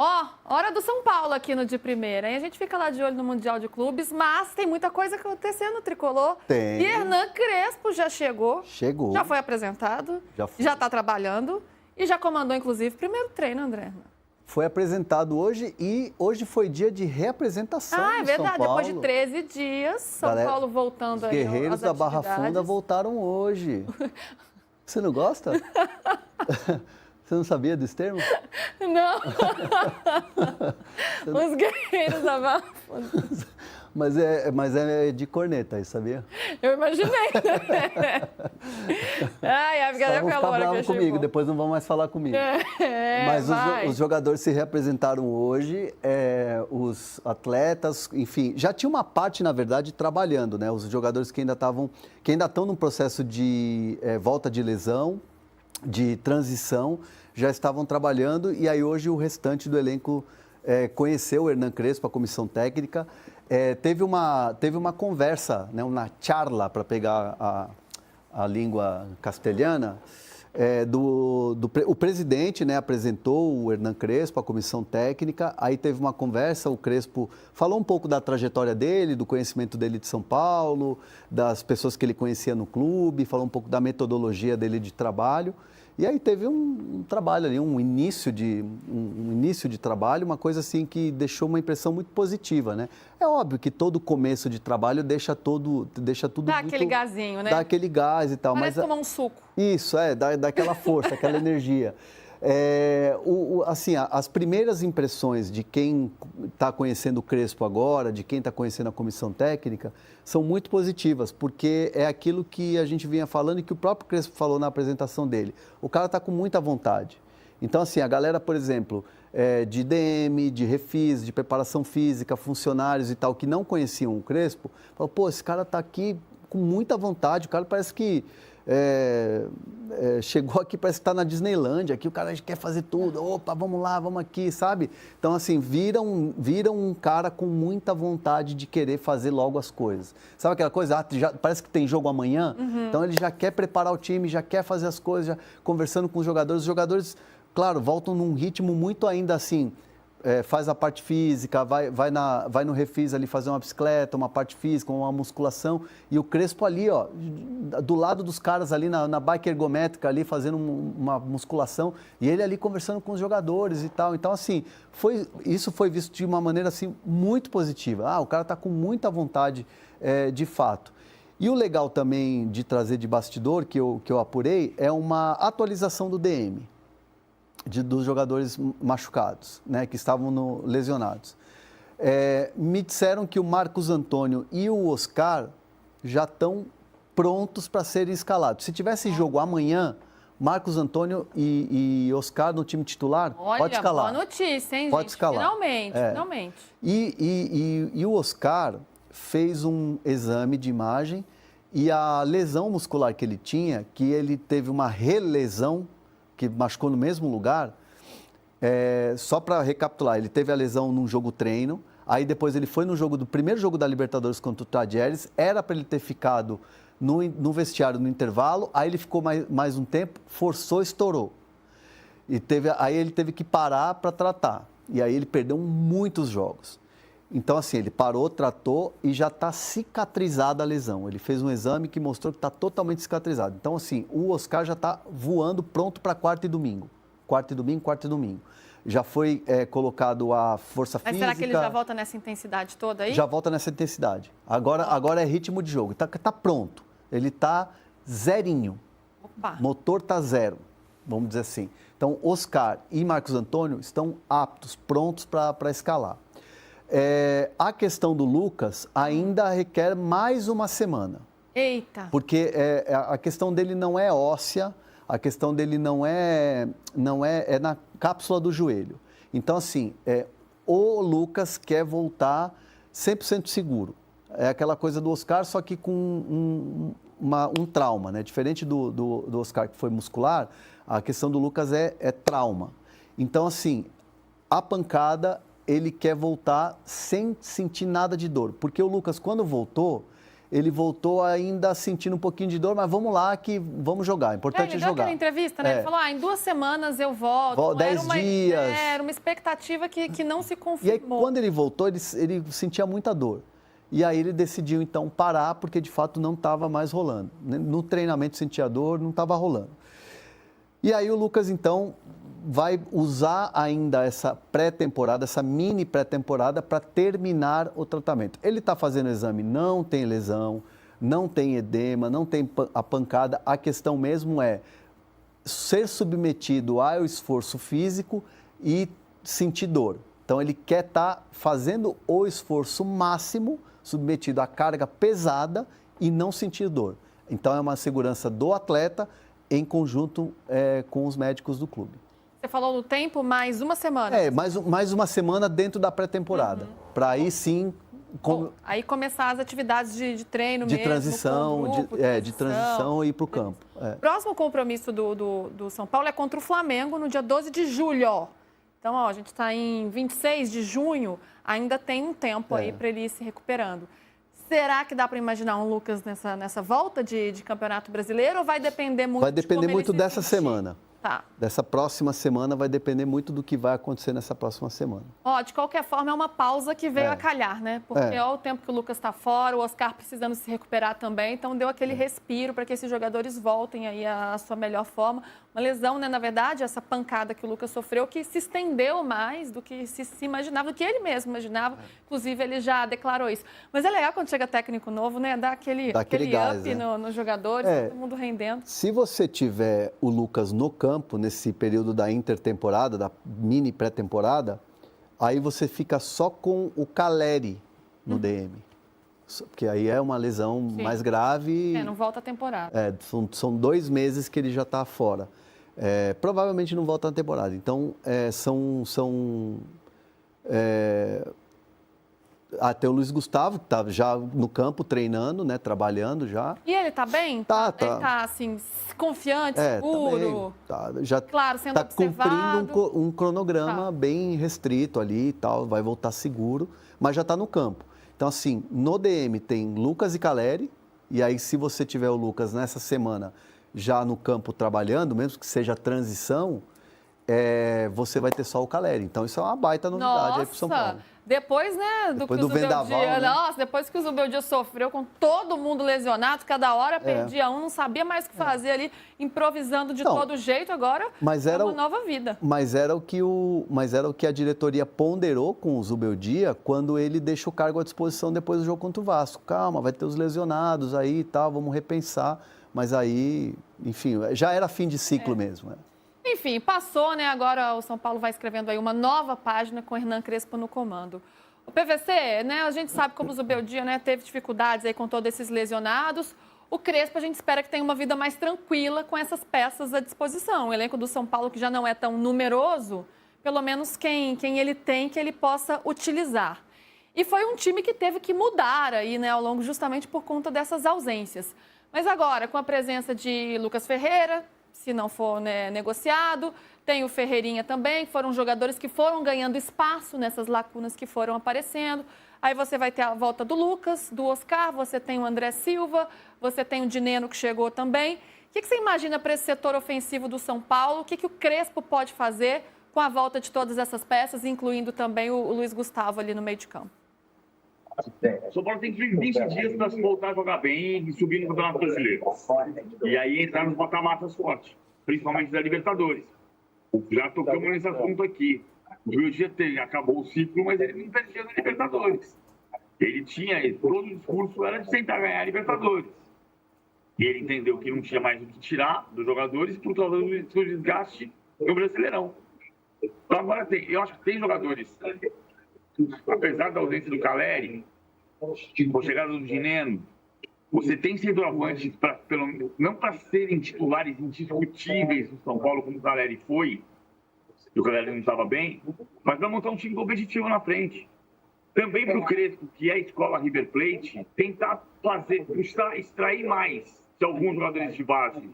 Ó, hora do São Paulo aqui no De Primeira, hein? A gente fica lá de olho no Mundial de Clubes, mas tem muita coisa acontecendo no Tricolor. Tem. E Hernan Crespo já chegou. Chegou. Já foi apresentado. Já está trabalhando. E já comandou, inclusive, o primeiro treino, André. Foi apresentado hoje e hoje foi dia de reapresentação é verdade. São Paulo. Depois de 13 dias, São Paulo voltando aí. Os guerreiros da Barra Funda voltaram hoje. Você não gosta? Você não sabia desse termo? Não. Os guerreiros da Barra Funda. Mas é de corneta, sabia? Eu imaginei. Ai, a Só vão ficar bravos comigo, depois não vão mais falar comigo. Mas os jogadores se reapresentaram hoje, os atletas, enfim, já tinha uma parte, na verdade, trabalhando, né? Os jogadores que ainda estão num processo de volta de lesão, de transição, já estavam trabalhando e aí hoje o restante do elenco conheceu o Hernan Crespo, a comissão técnica. Teve uma conversa, né, uma charla, para pegar a língua castelhana, o presidente, né, apresentou o Hernan Crespo, a comissão técnica, aí teve uma conversa, o Crespo falou um pouco da trajetória dele, do conhecimento dele de São Paulo, das pessoas que ele conhecia no clube, falou um pouco da metodologia dele de trabalho. E aí teve um trabalho ali, um início de trabalho, uma coisa assim que deixou uma impressão muito positiva, né? É óbvio que todo começo de trabalho deixa tudo dá aquele gazinho, né? Dá aquele gás e tal. Parece tomar um suco. Isso, dá aquela força, aquela energia. Assim, as primeiras impressões de quem está conhecendo o Crespo agora, de quem está conhecendo a comissão técnica, são muito positivas, porque é aquilo que a gente vinha falando e que o próprio Crespo falou na apresentação dele. O cara está com muita vontade. Então, assim, a galera, por exemplo, de DM, de refis, de preparação física, funcionários e tal, que não conheciam o Crespo, falou, pô, esse cara está aqui com muita vontade, o cara parece que chegou aqui, parece que está na Disneylândia, aqui o cara quer fazer tudo, opa, vamos lá, vamos aqui, sabe? Então, assim, viram um cara com muita vontade de querer fazer logo as coisas. Sabe aquela coisa, parece que tem jogo amanhã, então ele já quer preparar o time, já quer fazer as coisas, já conversando com os jogadores, claro, voltam num ritmo muito ainda assim, faz a parte física, vai no refis ali fazer uma bicicleta, uma parte física, uma musculação, e o Crespo ali, ó, do lado dos caras ali na bike ergométrica ali fazendo uma musculação, e ele ali conversando com os jogadores e tal. Então, assim, isso foi visto de uma maneira assim muito positiva. O cara tá com muita vontade de fato. E o legal também de trazer de bastidor, que eu apurei, é uma atualização do DM. Dos jogadores machucados, né, que estavam lesionados. Me disseram que o Marcos Antônio e o Oscar já estão prontos para serem escalados. Se tivesse jogo amanhã, Marcos Antônio e Oscar no time titular, pode escalar. Olha, boa notícia, hein, pode gente? Escalar. Finalmente. E o Oscar fez um exame de imagem e a lesão muscular que ele tinha, que ele teve uma relesão, que machucou no mesmo lugar, só para recapitular, ele teve a lesão num jogo treino, aí depois ele foi no primeiro jogo da Libertadores contra o Tadieres, era para ele ter ficado no vestiário no intervalo, aí ele ficou mais um tempo, forçou, estourou. Aí ele teve que parar para tratar, e aí ele perdeu muitos jogos. Então, assim, ele parou, tratou e já está cicatrizada a lesão. Ele fez um exame que mostrou que está totalmente cicatrizado. Então, assim, o Oscar já está voando pronto para quarta e domingo. Quarta e domingo. Já foi colocado a força física. Mas será que ele já volta nessa intensidade toda aí? Já volta nessa intensidade. Agora é ritmo de jogo. Está pronto. Ele está zerinho. Opa. Motor está zero, vamos dizer assim. Então, Oscar e Marcos Antônio estão aptos, prontos para escalar. A questão do Lucas ainda requer mais uma semana. Eita! Porque a questão dele não é óssea, a questão dele não é na cápsula do joelho. Então, assim, o Lucas quer voltar 100% seguro. É aquela coisa do Oscar, só que com um trauma, né? Diferente do Oscar, que foi muscular, a questão do Lucas é trauma. Então, assim, a pancada, ele quer voltar sem sentir nada de dor. Porque o Lucas, quando voltou, ele voltou ainda sentindo um pouquinho de dor, mas vamos lá que vamos jogar, o importante ele é deu jogar. aquela entrevista, né? Ele falou, em 2 semanas eu volto. 10 dias. Era uma expectativa que não se E aí, confirmou. quando ele voltou, ele sentia muita dor. E aí ele decidiu, então, parar, porque de fato não estava mais rolando. No treinamento sentia dor, não estava rolando. E aí o Lucas, então, vai usar ainda essa pré-temporada, essa mini pré-temporada, para terminar o tratamento. Ele está fazendo o exame, não tem lesão, não tem edema, não tem a pancada. A questão mesmo é ser submetido ao esforço físico e sentir dor. Então, ele quer estar fazendo o esforço máximo, submetido à carga pesada e não sentir dor. Então, é uma segurança do atleta em conjunto com os médicos do clube. Você falou no tempo, mais 1 semana. Mais uma semana dentro da pré-temporada. Para aí sim... Bom, aí começar as atividades de treino de mesmo, transição, com grupo, de transição e ir para o campo. Próximo compromisso do São Paulo é contra o Flamengo no dia 12 de julho. Então, a gente está em 26 de junho, ainda tem um tempo aí para ele ir se recuperando. Será que dá para imaginar um Lucas nessa volta de Campeonato Brasileiro ou vai depender muito Vai depender de como muito ele se dessa sentir? semana. Tá. Dessa próxima semana vai depender muito do que vai acontecer nessa próxima semana. De qualquer forma, é uma pausa que veio a calhar, né? Porque olha o tempo que o Lucas está fora, o Oscar precisando se recuperar também, então deu aquele respiro para que esses jogadores voltem aí à sua melhor forma. Uma lesão, né? Na verdade, essa pancada que o Lucas sofreu, que se estendeu mais do que se imaginava, do que ele mesmo imaginava. Inclusive, ele já declarou isso. Mas é legal quando chega técnico novo, né? Dá aquele gás, up nos jogadores, todo mundo rendendo. Se você tiver o Lucas no campo, nesse período da intertemporada, da mini pré-temporada, aí você fica só com o Caleri no DM. Porque aí é uma lesão mais grave. Não volta a temporada. São 2 meses que ele já está fora. Provavelmente não volta na temporada. Então, tem o Luiz Gustavo, que está já no campo treinando, né, trabalhando já. E ele está bem? Tá. Ele está, assim, confiante, seguro? Já claro, sendo observado. Cumprindo um cronograma bem restrito ali e tal, vai voltar seguro, mas já está no campo. Então, assim, no DM tem Lucas e Caleri, e aí se você tiver o Lucas nessa semana já no campo trabalhando, mesmo que seja transição, você vai ter só o Caleri. Então, isso é uma baita novidade aí para o São Paulo. Depois, né, depois do vendaval, né? Nossa, depois que o Zubeldia sofreu com todo mundo lesionado, cada hora perdia um, não sabia mais o que fazer ali, improvisando de todo jeito, agora é uma nova vida. Mas era o que a diretoria ponderou com o Zubeldia quando ele deixa o cargo à disposição depois do jogo contra o Vasco. Calma, vai ter os lesionados aí e tal, vamos repensar. Mas aí, enfim, já era fim de ciclo mesmo. Enfim, passou, né? Agora o São Paulo vai escrevendo aí uma nova página com o Hernan Crespo no comando. O PVC, né? A gente sabe como o Zubeldia, né, teve dificuldades aí com todos esses lesionados. O Crespo, a gente espera que tenha uma vida mais tranquila com essas peças à disposição. O elenco do São Paulo, que já não é tão numeroso, pelo menos quem ele tem, que ele possa utilizar. E foi um time que teve que mudar aí, né, ao longo, justamente por conta dessas ausências. Mas agora, com a presença de Lucas Ferreira, se não for, né, negociado, tem o Ferreirinha também, que foram jogadores que foram ganhando espaço nessas lacunas que foram aparecendo. Aí você vai ter a volta do Lucas, do Oscar, você tem o André Silva, você tem o Dineno que chegou também. O que você imagina para esse setor ofensivo do São Paulo? O que o Crespo pode fazer com a volta de todas essas peças, incluindo também o Luiz Gustavo ali no meio de campo? O São Paulo tem 20 dias para se voltar a jogar bem e subir no Campeonato Brasileiro. E aí entrar nos mata-matas fortes, principalmente da Libertadores. Já tocamos nesse assunto aqui. O Rio de Janeiro acabou o ciclo, mas ele não perdia na Libertadores. Ele tinha, todo o discurso era de tentar ganhar a Libertadores. E ele entendeu que não tinha mais o que tirar dos jogadores por causa do desgaste no Brasileirão. Então agora eu acho que tem jogadores, apesar da ausência do Caleri, com a chegada do Dineno, você tem centroavantes, não para serem titulares indiscutíveis do São Paulo, como o Caleri foi, e o Caleri não estava bem, mas vai montar um time competitivo na frente. Também para o Crespo, que é a escola River Plate, tentar extrair mais de alguns jogadores de base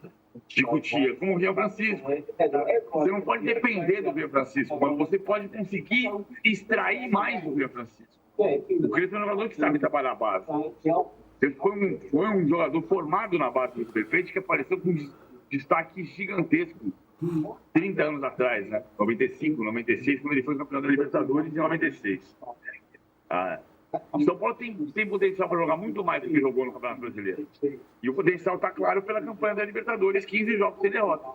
de Cotia, como o Rio Francisco. Você não pode depender do Rio Francisco, mas você pode conseguir extrair mais do Rio Francisco. O Crespo é um jogador que sabe trabalhar a base. Foi um jogador formado na base do Perfeito que apareceu com um destaque gigantesco 30 anos atrás, né? 95, 96, quando ele foi campeão da Libertadores, em 96. O São Paulo tem potencial para jogar muito mais do que jogou no Campeonato Brasileiro. E o potencial está claro pela campanha da Libertadores, 15 jogos sem derrotas.